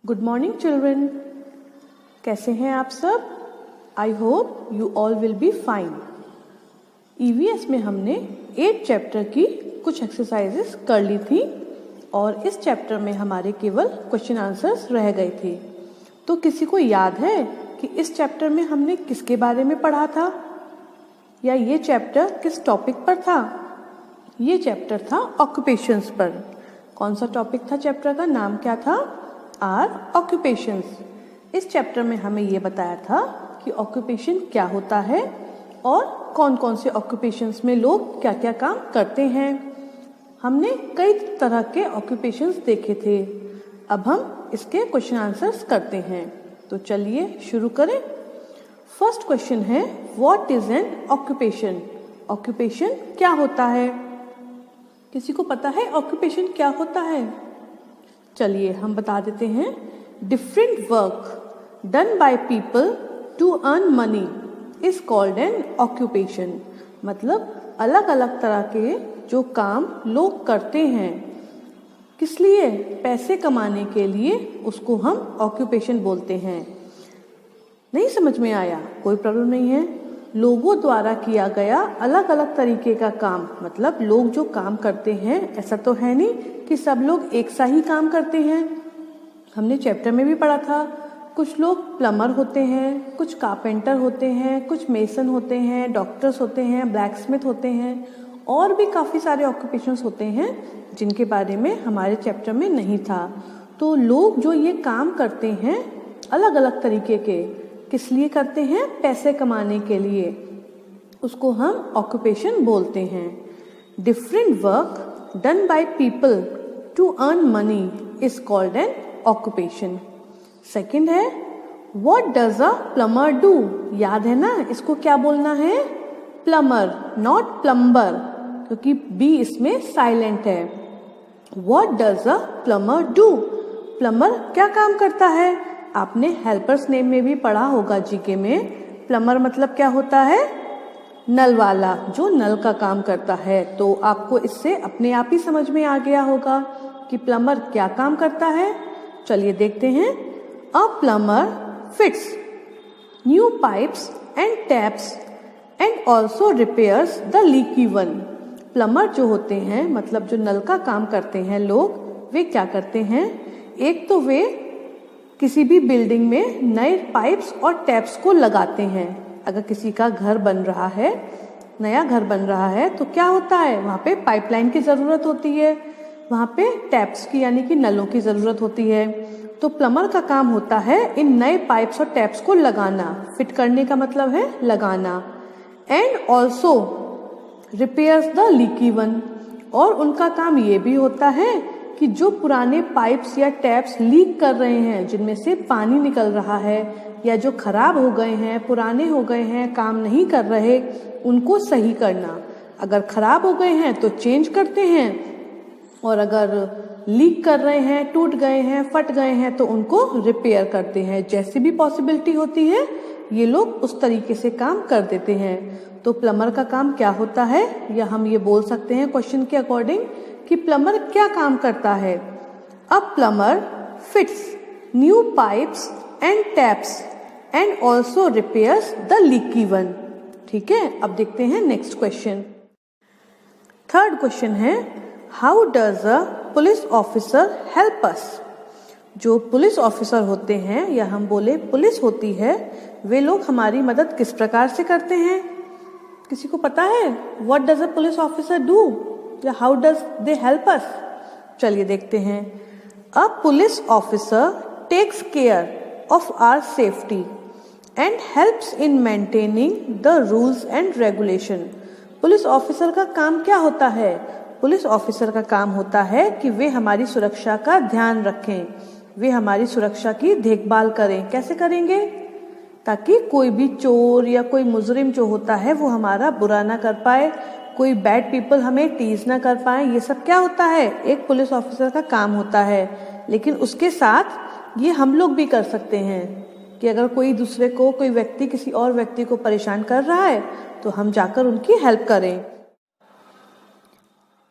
Good morning children, कैसे हैं आप सब? I hope you all will be fine. EVS में हमने 8 चैप्टर की कुछ एक्सरसाइजेस कर ली थी और इस चैप्टर में हमारे केवल क्वेश्चन आंसर्स रह गए थे। तो किसी को याद है कि इस चैप्टर में हमने किसके बारे में पढ़ा था या ये चैप्टर किस टॉपिक पर था? ये चैप्टर था ऑक्यूपेशंस पर। कौन सा टॉपिक था? चैप्टर का नाम क्या था? Are occupations. इस चैप्टर में हमें ये बताया था कि ऑक्यूपेशन क्या होता है और कौन कौन से ऑक्यूपेशंस में लोग क्या क्या काम करते हैं। हमने कई तरह के ऑक्यूपेशंस देखे थे। अब हम इसके क्वेश्चन आंसर्स करते हैं। तो चलिए शुरू करें। फर्स्ट क्वेश्चन है, what is an occupation? Occupation क्या होता है? किसी को पता है ऑक्यूपेशन क्या होता है? चलिए हम बता देते हैं। Different work done by people to earn money is called an occupation. मतलब अलग अलग तरह के जो काम लोग करते हैं किस लिए? पैसे कमाने के लिए, उसको हम ऑक्यूपेशन बोलते हैं। नहीं समझ में आया? कोई प्रॉब्लम नहीं है। लोगों द्वारा किया गया अलग अलग तरीके का काम, मतलब लोग जो काम करते हैं, ऐसा तो है नहीं कि सब लोग एक सा ही काम करते हैं। हमने चैप्टर में भी पढ़ा था, कुछ लोग प्लम्बर होते हैं, कुछ कारपेंटर होते हैं, कुछ मेसन होते हैं, डॉक्टर्स होते हैं, ब्लैकस्मिथ होते हैं, और भी काफ़ी सारे ऑक्यूपेशंस होते हैं जिनके बारे में हमारे चैप्टर में नहीं था। तो लोग जो ये काम करते हैं अलग अलग तरीके के, किस लिए करते हैं? पैसे कमाने के लिए, उसको हम ऑक्यूपेशन बोलते हैं। Different work done by people to earn money is called an occupation. Second है, what does a plumber do? याद है ना, इसको क्या बोलना है? प्लम्बर, नॉट प्लम्बर, क्योंकि बी इसमें साइलेंट है। What does a plumber do? Plumber क्या काम करता है? आपने हेल्पर्स नेम में भी पढ़ा होगा जीके में। प्लम्बर मतलब क्या होता है? नल वाला, जो नल का काम करता है। तो आपको इससे अपने आप ही समझ में आ गया होगा कि प्लम्बर क्या काम करता है। चलिए देखते हैं। A plumber fits new pipes and taps and also repairs the leaky one. Plumber जो होते हैं, मतलब जो नल का काम करते हैं लोग, वे क्या करते हैं? एक तो वे किसी भी बिल्डिंग में नए पाइप्स और टैप्स को लगाते हैं। अगर किसी का घर बन रहा है, नया घर बन रहा है, तो क्या होता है? वहाँ पे पाइपलाइन की ज़रूरत होती है, वहाँ पे टैप्स की यानी कि नलों की ज़रूरत होती है। तो प्लम्बर का काम होता है इन नए पाइप्स और टैप्स को लगाना। फिट करने का मतलब है लगाना। And also repairs the leaky one, और उनका काम ये भी होता है कि जो पुराने पाइप्स या टैप्स लीक कर रहे हैं, जिनमें से पानी निकल रहा है, या जो खराब हो गए हैं, पुराने हो गए हैं, काम नहीं कर रहे, उनको सही करना। अगर खराब हो गए हैं तो चेंज करते हैं, और अगर लीक कर रहे हैं, टूट गए हैं, फट गए हैं, तो उनको रिपेयर करते हैं। जैसी भी पॉसिबिलिटी होती है ये लोग उस तरीके से काम कर देते हैं। तो प्लम्बर का काम क्या होता है, या हम ये बोल सकते हैं क्वेश्चन के अकॉर्डिंग कि प्लम्बर क्या काम करता है? A plumber fits new pipes and taps and also repairs the leaky one. ठीक है, अब देखते हैं नेक्स्ट क्वेश्चन। थर्ड क्वेश्चन है, how does a police officer help us? जो पुलिस ऑफिसर होते हैं, या हम बोले पुलिस होती है, वे लोग हमारी मदद किस प्रकार से करते हैं? किसी को पता है? What does a police officer do, या how does they help us? चलिए देखते हैं। A police officer takes care of our safety and helps in maintaining the rules and regulation. Police officer का काम क्या होता है? पुलिस ऑफिसर का काम होता है कि वे हमारी सुरक्षा का ध्यान रखें, वे हमारी सुरक्षा की देखभाल करें। कैसे करेंगे? ताकि कोई भी चोर या कोई मुजरिम जो होता है वो हमारा बुरा ना कर पाए, कोई बैड पीपल हमें टीज ना कर पाए। ये सब क्या होता है? एक पुलिस ऑफिसर का काम होता है। लेकिन उसके साथ ये हम लोग भी कर सकते हैं कि अगर कोई दूसरे को, कोई व्यक्ति किसी और व्यक्ति को परेशान कर रहा है तो हम जाकर उनकी हेल्प करें।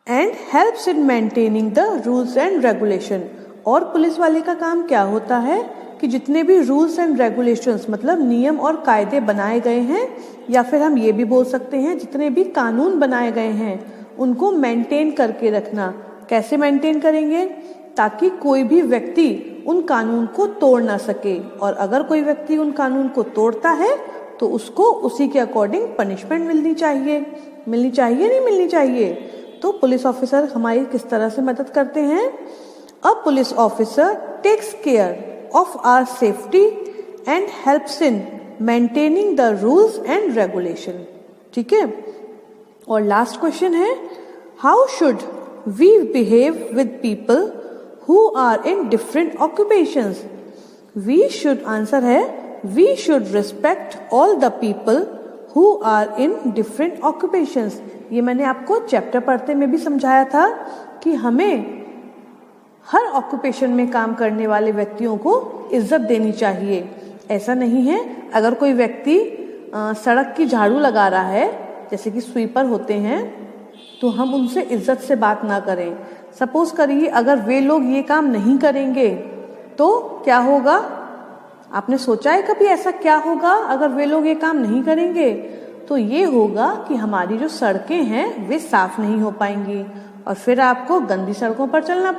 And helps in maintaining the rules and regulation, और पुलिस वाले का काम क्या होता है कि जितने भी रूल्स एंड रेगुलेशंस मतलब नियम और कायदे बनाए गए हैं, या फिर हम ये भी बोल सकते हैं जितने भी कानून बनाए गए हैं उनको मेंटेन करके रखना। कैसे मेंटेन करेंगे? ताकि कोई भी व्यक्ति उन कानून को तोड़ ना सके, और अगर कोई व्यक्ति उन कानून को तोड़ता है तो उसको उसी के अकॉर्डिंग पनिशमेंट मिलनी चाहिए। नहीं मिलनी चाहिए? तो पुलिस ऑफिसर हमारी किस तरह से मदद करते हैं? A police officer takes care of our safety and helps in maintaining the rules and regulation. ठीक है। और लास्ट क्वेश्चन है, how should we behave with people who are in different occupations? We should answer है, we should respect all the people who are in different occupations. ये मैंने आपको chapter पढ़ते में भी समझाया था कि हमें हर ऑक्यूपेशन में काम करने वाले व्यक्तियों को इज्जत देनी चाहिए। ऐसा नहीं है अगर कोई व्यक्ति सड़क की झाड़ू लगा रहा है, जैसे कि स्वीपर होते हैं, तो हम उनसे इज्जत से बात ना करें। सपोज करिए अगर वे लोग ये काम नहीं करेंगे तो क्या होगा? आपने सोचा है कभी ऐसा क्या होगा अगर वे लोग ये काम नहीं करेंगे? तो ये होगा कि हमारी जो सड़कें हैं वे साफ नहीं हो पाएंगी और फिर आपको गंदी सड़कों पर चलना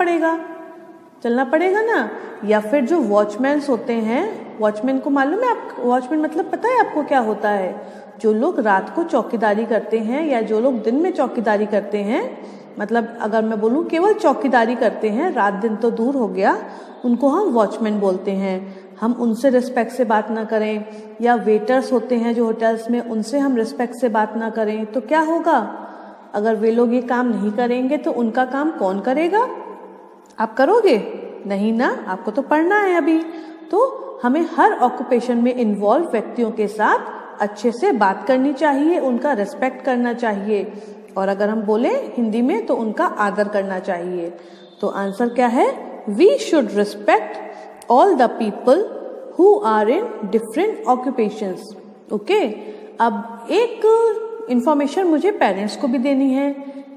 पड़ेगा ना। या फिर जो वॉचमैन होते हैं, वॉचमैन को मालूम है आपको? वॉचमैन मतलब पता है आपको क्या होता है? जो लोग रात को चौकीदारी करते हैं या जो लोग दिन में चौकीदारी करते हैं, मतलब अगर मैं बोलूँ केवल चौकीदारी करते हैं, रात दिन तो दूर हो गया, उनको हम वॉचमैन बोलते हैं। हम उनसे रिस्पेक्ट से बात ना करें, या वेटर्स होते हैं जो होटल्स में, उनसे हम रिस्पेक्ट से बात ना करें तो क्या होगा? अगर वे लोग ये काम नहीं करेंगे तो उनका काम कौन करेगा? आप करोगे? नहीं ना, आपको तो पढ़ना है अभी। तो हमें हर ऑक्यूपेशन में इन्वॉल्व व्यक्तियों के साथ अच्छे से बात करनी चाहिए, उनका रिस्पेक्ट करना चाहिए, और अगर हम बोले हिंदी में तो उनका आदर करना चाहिए। तो आंसर क्या है? We should respect all the people who are in different occupations. Okay. अब एक इंफॉर्मेशन मुझे पेरेंट्स को भी देनी है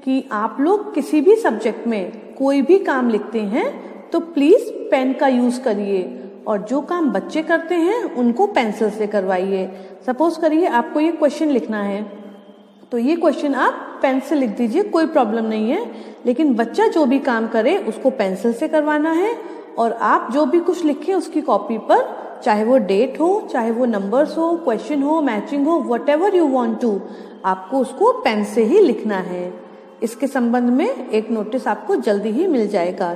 कि आप लोग किसी भी सब्जेक्ट में कोई भी काम लिखते हैं तो प्लीज पेन का यूज करिए, और जो काम बच्चे करते हैं उनको पेंसिल से करवाइए। सपोज करिए आपको ये क्वेश्चन लिखना है तो ये क्वेश्चन आप पेन से लिख दीजिए, कोई प्रॉब्लम नहीं है, लेकिन बच्चा जो भी काम करे उसको पेंसिल से करवाना है। और आप जो भी कुछ लिखें उसकी कॉपी पर, चाहे वो डेट हो, चाहे वो नंबर्स हो, क्वेश्चन हो, मैचिंग हो, व्हाटएवर यू वांट टू, आपको उसको पेन से ही लिखना है। इसके संबंध में एक नोटिस आपको जल्दी ही मिल जाएगा।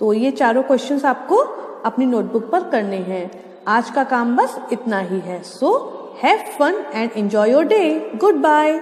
तो ये चारों क्वेश्चंस आपको अपनी नोटबुक पर करने हैं। आज का काम बस इतना ही है। So have fun and enjoy your day. Good bye.